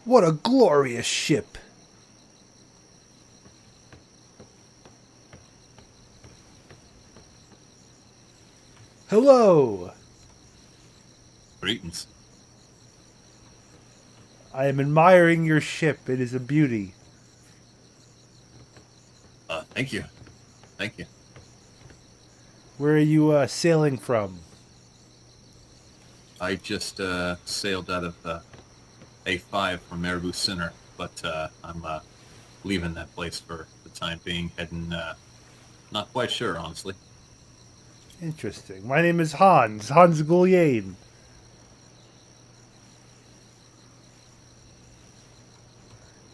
What a glorious ship! Hello! Greetings. I am admiring your ship. It is a beauty. Thank you. Thank you. Where are you sailing from? I just sailed out of A5 from Marabou Center, but I'm leaving that place for the time being, heading, not quite sure, honestly. Interesting. My name is Hans. Hans Goulian.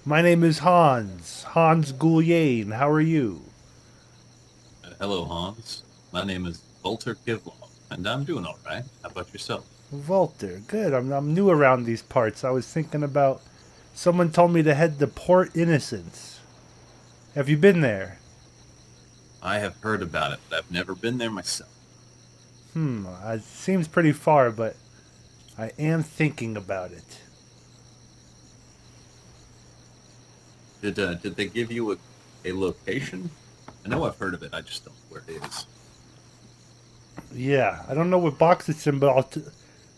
My name is Hans. Hans Goulian. How are you? Hello, Hans. My name is Vultur Kivlov, and I'm doing all right. How about yourself? Vultur. Good. I'm new around these parts. I was thinking about... Someone told me to head to Port Innocence. Have you been there? I have heard about it, but I've never been there myself. It seems pretty far, but I am thinking about it. Did they give you a location? I know I've heard of it. I just don't know where it is. Yeah, I don't know what box it's in, but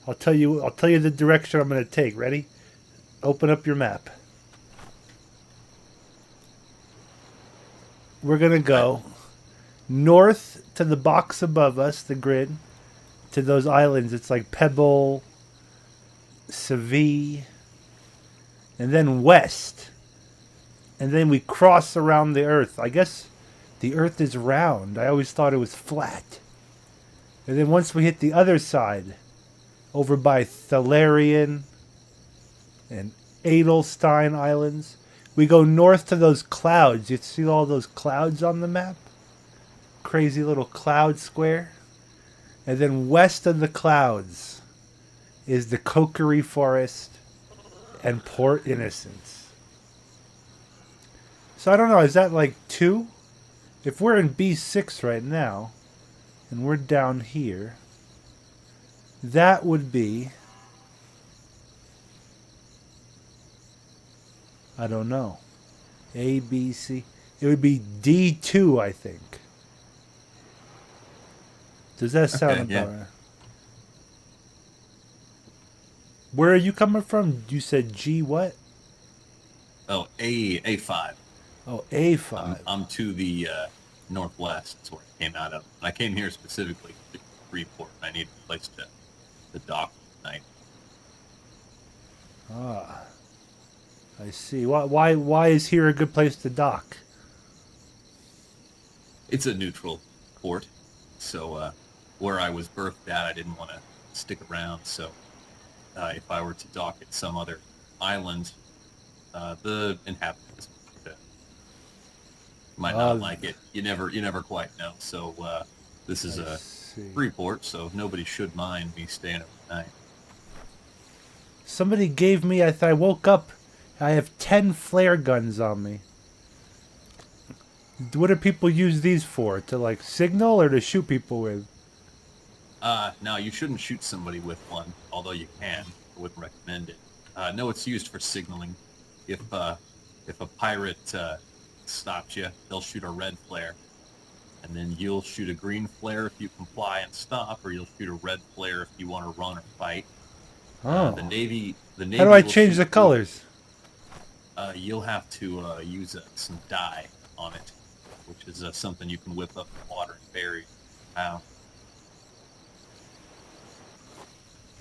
I'll tell you the direction I'm going to take. Ready? Open up your map. We're going to go north to the box above us, the grid, to those islands. It's like Pebble, Seville, and then west. And then we cross around the Earth. I guess the Earth is round. I always thought it was flat. And then once we hit the other side, over by Thalarian and Edelstein Islands, we go north to those clouds. You see all those clouds on the map? Crazy little cloud square. And then west of the clouds is the Kokery Forest and Port Innocence. So I don't know, is that like 2? If we're in B6 right now, and we're down here, that would be... I don't know. A, B, C. It would be D2, I think. Does that sound Okay, yeah. about right? Where are you coming from? You said G what? Oh, A5. Oh, I'm A5. I'm to the northwest. That's where I came out of. And I came here specifically to Freeport. I need a place to dock tonight. Ah, I see. Why is here a good place to dock? It's a neutral port, so where I was birthed at, I didn't want to stick around. So if I were to dock at some other island, the inhabitants might not Ah, like it. You never quite know. So this is I a see. free port, so nobody should mind me staying overnight. Somebody gave me. I woke up. I have 10 flare guns on me. What do people use these for? To like signal or to shoot people with? Now you shouldn't shoot somebody with one, although you can. I wouldn't recommend it. No, it's used for signaling. If a pirate stops you, they'll shoot a red flare, and then you'll shoot a green flare if you comply and stop, or you'll shoot a red flare if you want to run or fight. The Oh. navy, the How do navy I will change shoot the blue. colors? You'll have to use some dye on it, which is something you can whip up in water and bury. Wow.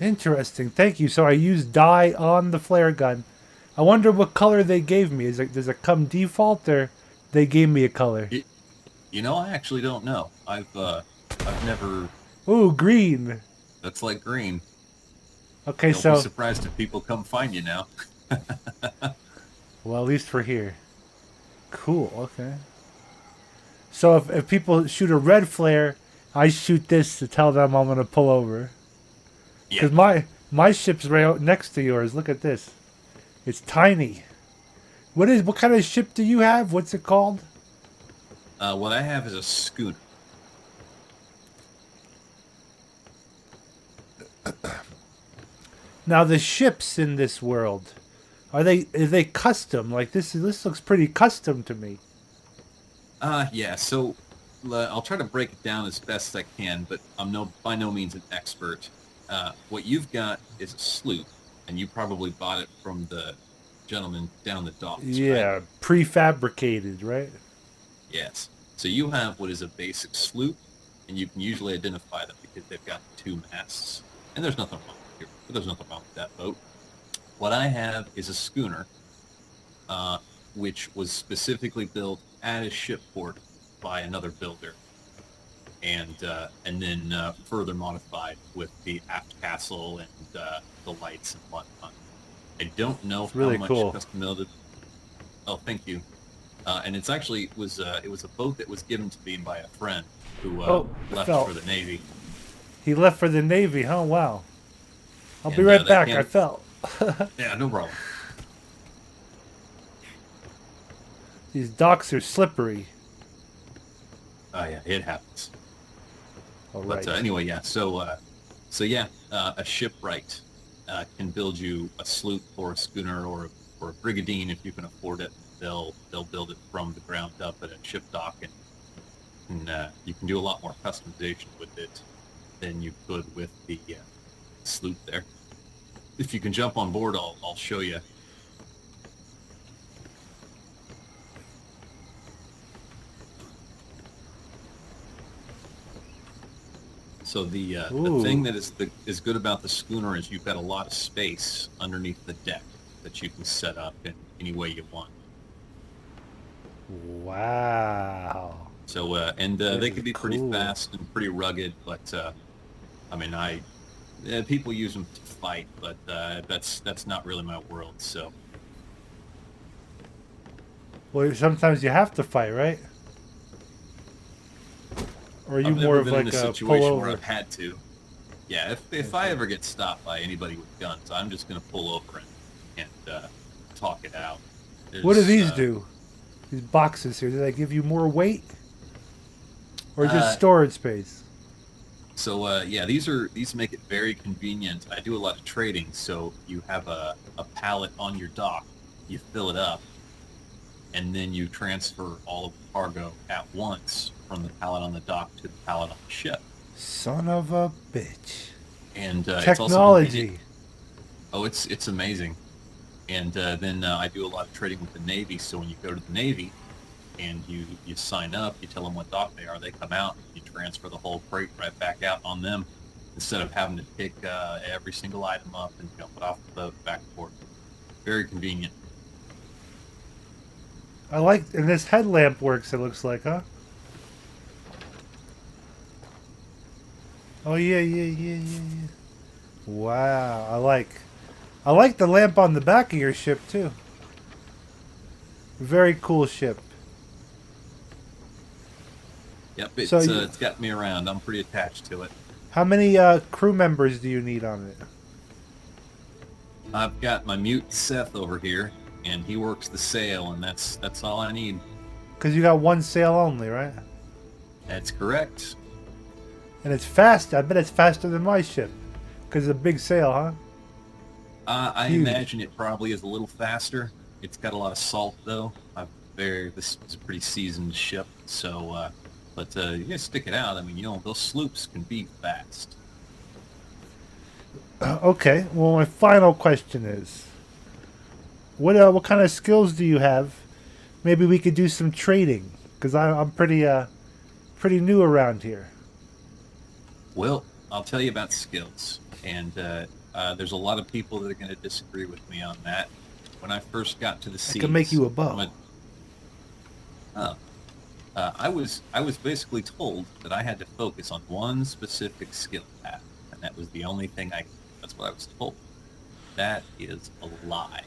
Interesting. Thank you. So I used dye on the flare gun. I wonder what color they gave me. Does it come default or they gave me a color? It, I actually don't know. I've never. Ooh, green. That's like green. Okay, Don't be so surprised if people come find you now. well, at least we're here. Cool. Okay. So if people shoot a red flare, I shoot this to tell them I'm gonna pull over. Yeah. Cause my ship's right out next to yours. Look at this. It's tiny. What kind of ship do you have? What's it called? What I have is a schooner. Now the ships in this world, Is they custom? Like this looks pretty custom to me. Yeah. So I'll try to break it down as best I can, but I'm by no means an expert. What you've got is a sloop, and you probably bought it from the gentleman down the docks, right? Yeah, prefabricated, right? Yes. So you have what is a basic sloop, and you can usually identify them because they've got two masts. And there's nothing wrong here. There's nothing wrong with that boat. What I have is a schooner, which was specifically built at a ship port by another builder, and then further modified with the aft castle and the lights and whatnot. I don't know It's how really much cool. custom build. Oh, thank you. And it's actually it was a boat that was given to me by a friend who left fell. for the Navy. He left for the Navy, huh? Wow. I'll be And, right that back. can- I fell. Yeah, no problem. These docks are slippery. Oh yeah, it happens. All But right. anyway, yeah. So yeah, a shipwright can build you a sloop or a schooner or a brigantine if you can afford it. They'll build it from the ground up at a ship dock, and you can do a lot more customization with it than you could with the sloop there. If you can jump on board, I'll show you. So the thing that is good about the schooner is you've got a lot of space underneath the deck that you can set up in any way you want. Wow. So and This they is can be pretty cool. fast and pretty rugged, but I mean people use them to fight, but that's not really my world. So Well, sometimes you have to fight, right? Or are you I've more never of been in like a a situation where pullover? I've had to. Yeah, if I ever get stopped by anybody with guns, I'm just gonna pull over and talk it out. What do There's these do? These boxes here, do they give you more weight? Or just uh, storage space? So yeah, these make it very convenient. I do a lot of trading, so you have a pallet on your dock, you fill it up, and then you transfer all of the cargo at once from the pallet on the dock to the pallet on the ship. Son of a bitch. And it's also convenient. Technology. Oh, it's amazing. And then I do a lot of trading with the Navy. So when you go to the Navy and you sign up, you tell them what dock they are, they come out, you transfer the whole crate right back out on them instead of having to pick every single item up and dump it off the boat back and forth. Very convenient. I like, and this headlamp works, it looks like, huh? Oh yeah, yeah. Wow, I like the lamp on the back of your ship too. Very cool ship. Yep, So it's got me around. I'm pretty attached to it. how many crew members do you need on it? I've got my mute Seth over here, and he works the sail, and that's all I need. Because you got one sail only, right? That's correct. And it's fast. I bet it's faster than my ship. Because it's a big sail, huh? I Huge. imagine it probably is a little faster. It's got a lot of salt, though. This is a pretty seasoned ship, so but you gotta stick it out. I mean, those sloops can be fast. Okay. Well, my final question is, what kind of skills do you have? Maybe we could do some trading. Because I'm pretty new around here. Well, I'll tell you about skills, and there's a lot of people that are going to disagree with me on that. When I first got to the seas, I can make you a bow. I was basically told that I had to focus on one specific skill path, and that was the only thing that's what I was told. That is a lie.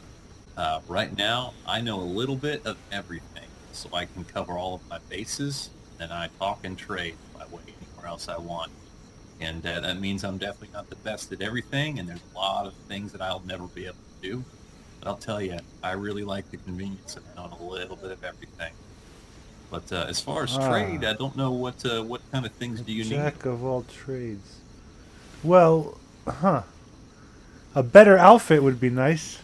Right now, I know a little bit of everything, so I can cover all of my bases, and I talk and trade my way anywhere else I want. And that means I'm definitely not the best at everything, and there's a lot of things that I'll never be able to do. But I'll tell you, I really like the convenience of knowing a little bit of everything. But as far as trade, I don't know what kind of things do you need. Jack of all trades. Well, a better outfit would be nice.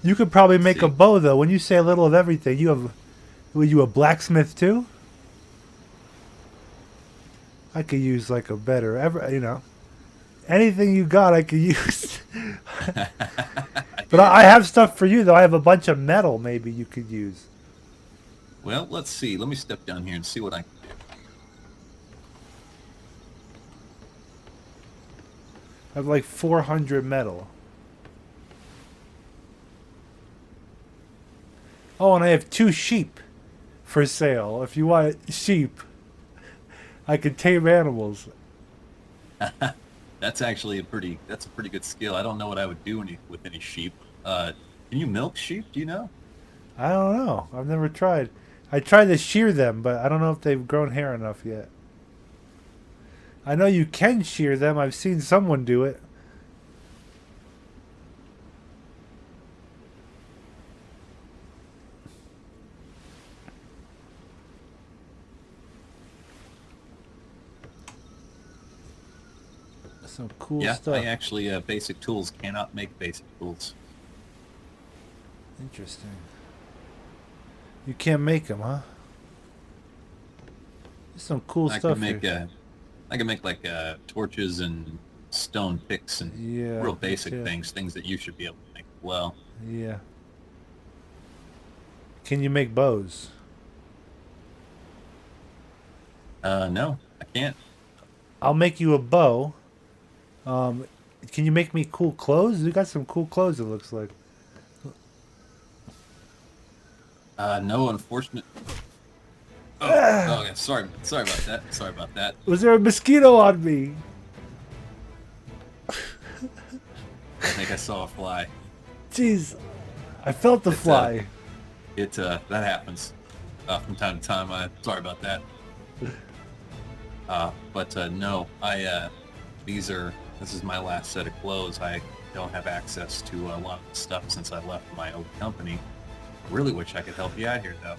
You could probably make a See, bow though. When you say a little of everything, you have. Were you a blacksmith too? I could use like a better anything you got I could use. I But hear I you. have stuff for you though. I have a bunch of metal maybe you could use. Well, let's see. Let me step down here and see what I can do. I have like 400 metal. Oh, and I have 2 sheep for sale. If you want sheep, I can tame animals. That's actually that's a pretty good skill. I don't know what I would do with any sheep. Uh, can you milk sheep? Do you know? I don't know. I've never tried. I tried to shear them, but I don't know if they've grown hair enough yet. I know you can shear them. I've seen someone do it. Some cool Yeah, I stuff. actually basic tools cannot make basic tools. Interesting. You can't make them, huh? There's some cool I stuff can here. make I can make like torches and stone picks and Yeah, real me basic too. things that you should be able to make as well. Yeah. Can you make bows? No, I can't. I'll make you a bow. Um, can you make me cool clothes? You got some cool clothes. It looks like. No, unfortunate. Oh, yeah. Sorry about that. Sorry about that. Was there a mosquito on me? I think I saw a fly. Jeez, I felt the It fly. that happens from time to time. Sorry about that. But no, this is my last set of clothes. I don't have access to a lot of the stuff since I left my old company. Really wish I could help you out here though.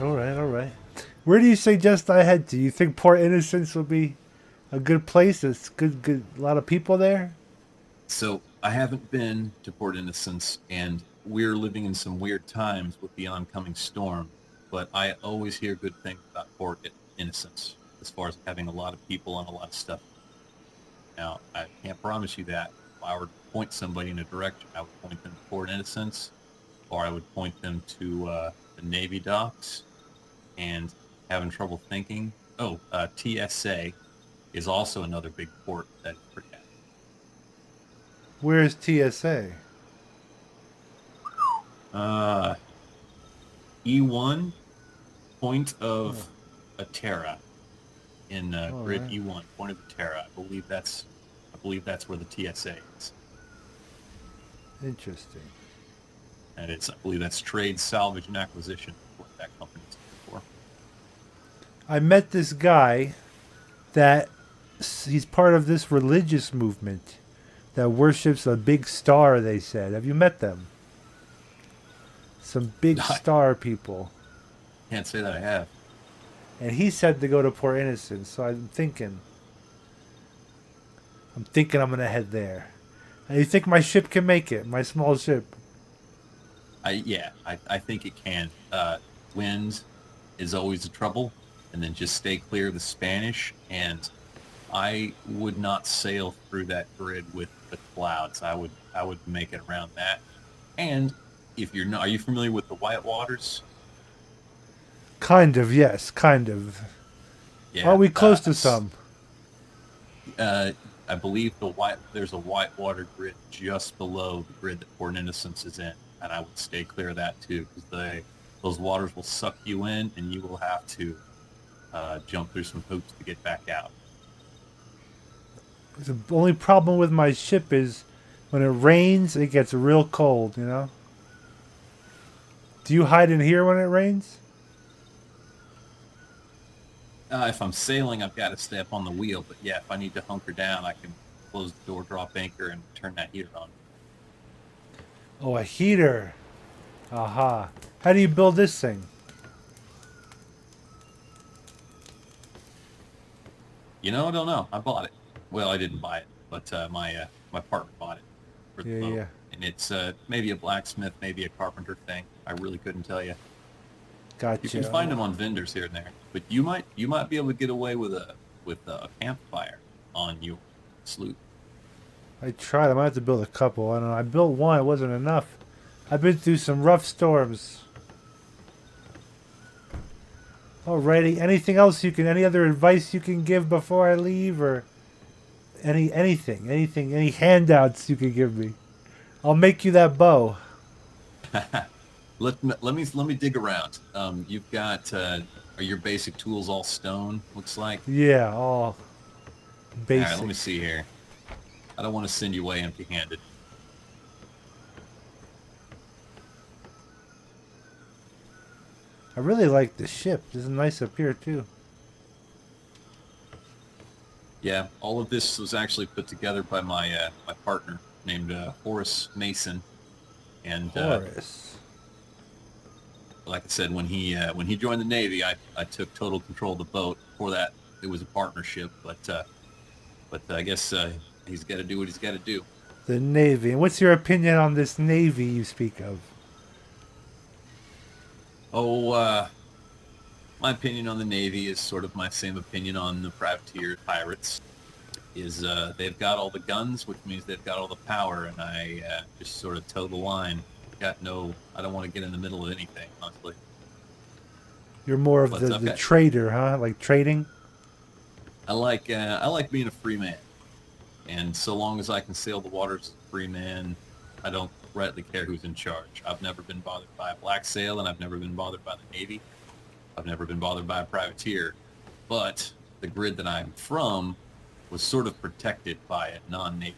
All right, all right. Where do you suggest I head to? You think Port Innocence would be a good place? It's good. A lot of people there. So I haven't been to Port Innocence, and we're living in some weird times with the oncoming storm. But I always hear good things about Port Innocence, as far as having a lot of people and a lot of stuff. Now, I can't promise you that. If I were to point somebody in a direction, I would point them to Port Innocence, or I would point them to the Navy docks. And having trouble thinking. Oh, TSA is also another big port that is pretty active. Where's TSA? Uh, E1 point Oh, of Atera in all grid right. E1 point of Atera. I believe that's where the TSA is, Interesting. and I believe that's trade, salvage, and acquisition. What that company is for. I met this guy that he's part of this religious movement that worships a big star. They said. Have you met them? Some big I star people. can't say that I have. And he said to go to Port Innocent, so I'm gonna head there. And you think my ship can make it? My small ship. I think it can. Wind is always a trouble, and then just stay clear of the Spanish. And I would not sail through that grid with the clouds. I would make it around that. And if you're not, are you familiar with the White Waters? Kind of, yes, kind of. Are Yeah. we close to some? Uh, I believe there's a whitewater grid just below the grid that Port Innocence is in, and I would stay clear of that too, because those waters will suck you in, and you will have to jump through some hoops to get back out. The only problem with my ship is when it rains, it gets real cold. You know. Do you hide in here when it rains? If I'm sailing, I've got to stay up on the wheel, but yeah, if I need to hunker down, I can close the door, drop anchor, and turn that heater on. Oh, a heater. Aha. How do you build this thing? You know, I don't know. I bought it. Well, I didn't buy it, but my partner bought it for the Yeah, boat. yeah. And it's maybe a blacksmith, maybe a carpenter thing. I really couldn't tell you. You can Gotcha. find them on vendors here and there, but you might be able to get away with a campfire on your sloop. I tried. I might have to build a couple. I don't know. I built one. It wasn't enough. I've been through some rough storms. Alrighty. Anything else you can? Any other advice you can give before I leave, or anything? Any handouts you can give me? I'll make you that bow. Let me dig around. You've got are your basic tools all stone? Looks like. Yeah, all All right, let basic. me see here. I don't want to send you away empty-handed. I really like the ship. This is nice up here too. Yeah, all of this was actually put together by my partner named Horace Mason, and Horace. like I said, when he joined the Navy, I took total control of the boat. Before that, it was a partnership, but I guess he's got to do what he's got to do. The Navy. And what's your opinion on this Navy you speak of? Oh, my opinion on the Navy is sort of my same opinion on the privateer pirates. Is they've got all the guns, which means they've got all the power, and I just sort of toe the line. I don't want to get in the middle of anything, honestly. You're more of But the okay, trader, huh? Like trading? I like being a free man, and so long as I can sail the waters as a free man, I don't rightly care who's in charge. I've never been bothered by a black sail, and I've never been bothered by the Navy. I've never been bothered by a privateer, but the grid that I'm from was sort of protected by a non-Navy.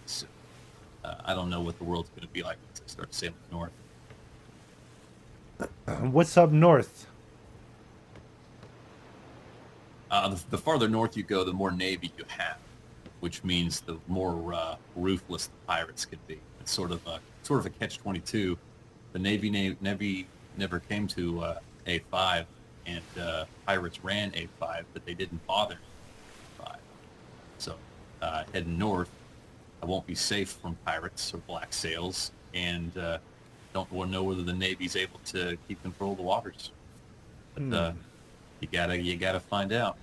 So I don't know what the world's going to be like once I start sailing north. What's up north? The farther north you go, the more Navy you have, which means the more ruthless the pirates can be. It's sort of a catch-22. The Navy never came to A5, and pirates ran A5, but they didn't bother A5. So heading north, I won't be safe from pirates or black sails, and don't know whether the Navy's able to keep control of the waters. But you gotta find out.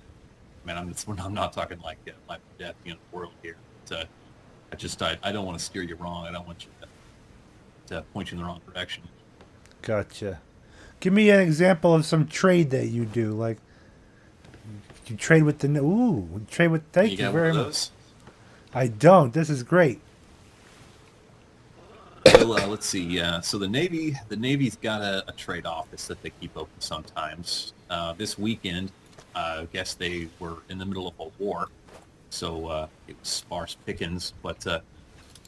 Man, I'm not talking like life or death, world here. But, I don't want to steer you wrong. I don't want you to point you in the wrong direction. Gotcha. Give me an example of some trade that you do. Like, you trade with the... Ooh, you trade with... You Thank you got one very of much. those? I don't. This is great. Well, let's see. So the Navy's got a trade office that they keep open sometimes. This weekend, I guess they were in the middle of a war, so it was sparse pickings. But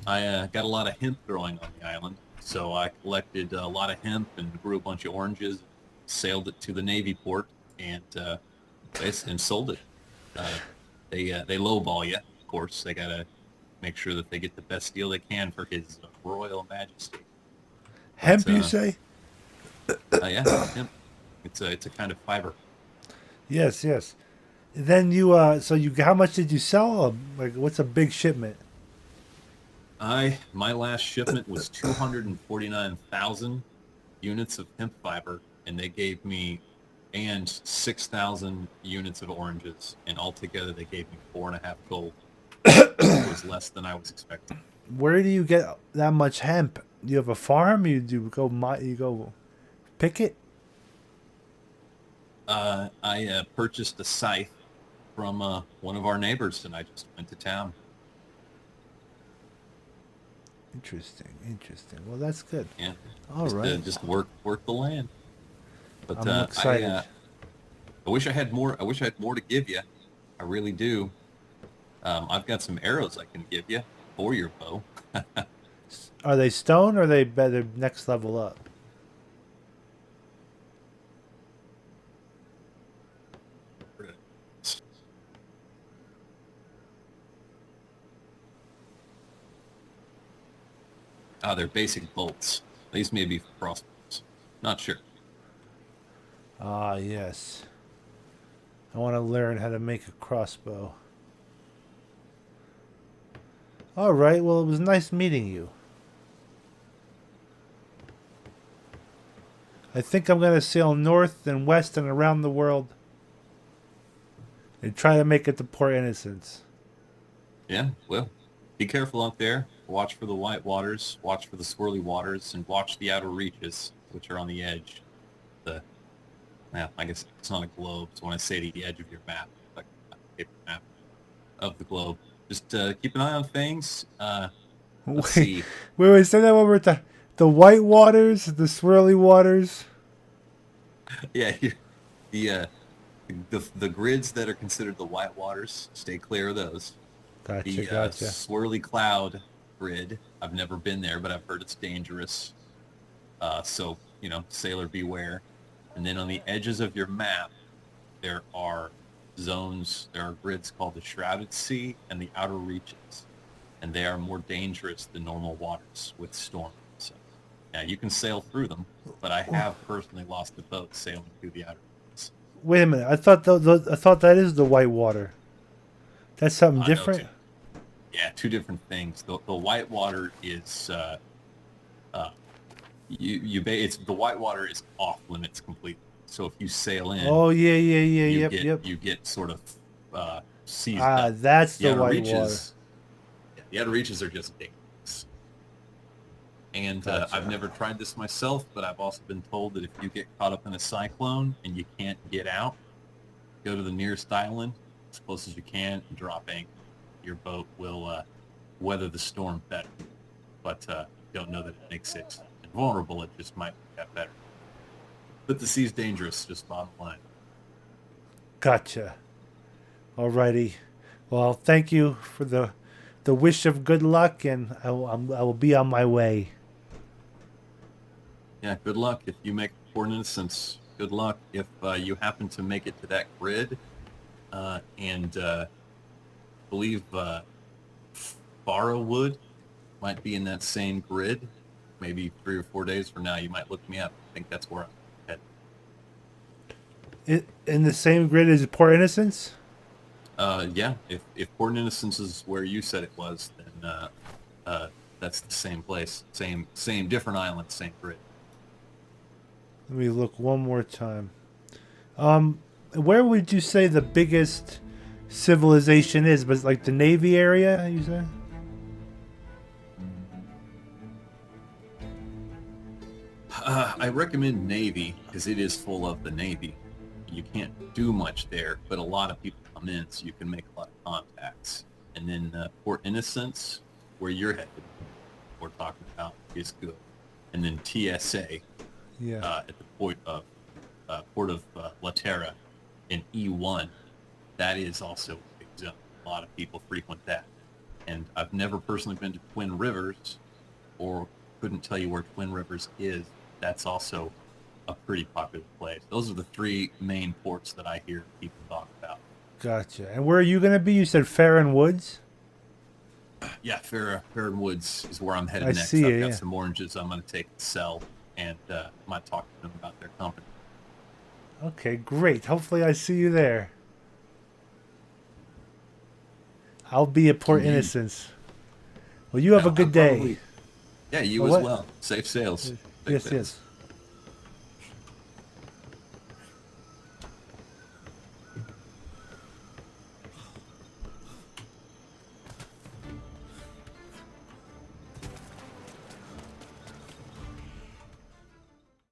I got a lot of hemp growing on the island, so I collected a lot of hemp and grew a bunch of oranges, sailed it to the Navy port, and sold it. They lowball you, of course. They gotta make sure that they get the best deal they can for His Royal Majesty. But Hemp, you say? yeah, hemp. It's a kind of fiber. Yes, yes. Then you... So you... How much did you sell? Like, what's a big shipment? My last shipment was 249,000 units of hemp fiber, and they gave me 6,000 units of oranges, and altogether they gave me 4.5 gold, which was less than I was expecting. Where do you get that much hemp? You have a farm? You go pick it? I purchased a scythe from one of our neighbors, and I just went to town. Interesting, interesting. Well, that's good. Yeah, All right. just work the land. But I'm excited. I wish I had more. I wish I had more to give you. I really do. I've got some arrows I can give you for your bow. Are they stone or are they better next level up? They're basic bolts. These may be for crossbows. Not sure. Ah, yes. I want to learn how to make a crossbow. All right. Well, it was nice meeting you. I think I'm gonna sail north and west and around the world and try to make it to Port Innocence. Yeah, well, be careful out there. Watch for the white waters, watch for the swirly waters, and watch the outer reaches, which are on the edge. The Well, I guess it's not a globe. So when I say the edge of your map, like a paper map of the globe, just keep an eye on things. Let's Wait, see. wait, say that one more time. The white waters, the swirly waters. Yeah, the uh, the grids that are considered the white waters, stay clear of those. Gotcha, The gotcha. swirly cloud grid, I've never been there, but I've heard it's dangerous. So, sailor beware. And then on the edges of your map, there are zones, there are grids called the Shrouded Sea and the Outer Reaches. And they are more dangerous than normal waters with storms. So, yeah, you can sail through them, but I have personally lost a boat sailing through the Outer Reaches. Wait a minute. I thought I thought that is the white water. That's something No, different. two different things. The white water is uh, it's the white water is off limits completely. So if you sail in, Oh yeah. Yep. you get sort of seized Ah, up. that's The the outer white reaches, water. yeah, the outer reaches are just dangerous. And Gotcha. I've never tried this myself, but I've also been told that if you get caught up in a cyclone and you can't get out, go to the nearest island as close as you can and drop anchor. Your boat will weather the storm better, but don't know that it makes it invulnerable. It just might get better. But the sea's dangerous, just bottom line. Gotcha. Alrighty. Well, thank you for the wish of good luck, and I will be on my way. Yeah, good luck if you make Port Innocence. Good luck if you happen to make it to that grid, and believe Farrowwood might be in that same grid. Maybe 3 or 4 days from now, you might look me up. I think that's where I'm headed. In the same grid as Port Innocence? Yeah, if Port Innocence is where you said it was, then that's the same place, same different island, same grid. Let me look one more time. Where would you say the biggest civilization is? But like the Navy area, you say? I recommend Navy because it is full of the Navy. You can't do much there, but a lot of people come in, so you can make a lot of contacts. And then Port Innocence, where you're headed, we're talking about, is good. And then TSA Yeah. at the port of La Terra in E1, that is also a big zone. A lot of people frequent that. And I've never personally been to Twin Rivers, or couldn't tell you where Twin Rivers is. That's also a pretty popular place. Those are the three main ports that I hear people talk about. Gotcha. And where are you gonna be? You said Farron Woods. Yeah, Farron Woods is where I'm headed I next. see I've it, got yeah. some oranges I'm going to take to sell, and might talk to them about their company. Okay, great. Hopefully, I see you there. I'll be at Port Indeed. Innocence. Well, you have a I'll good day. probably- Yeah, you Oh, as what? well. Safe sails. Safe Yes, sails. yes.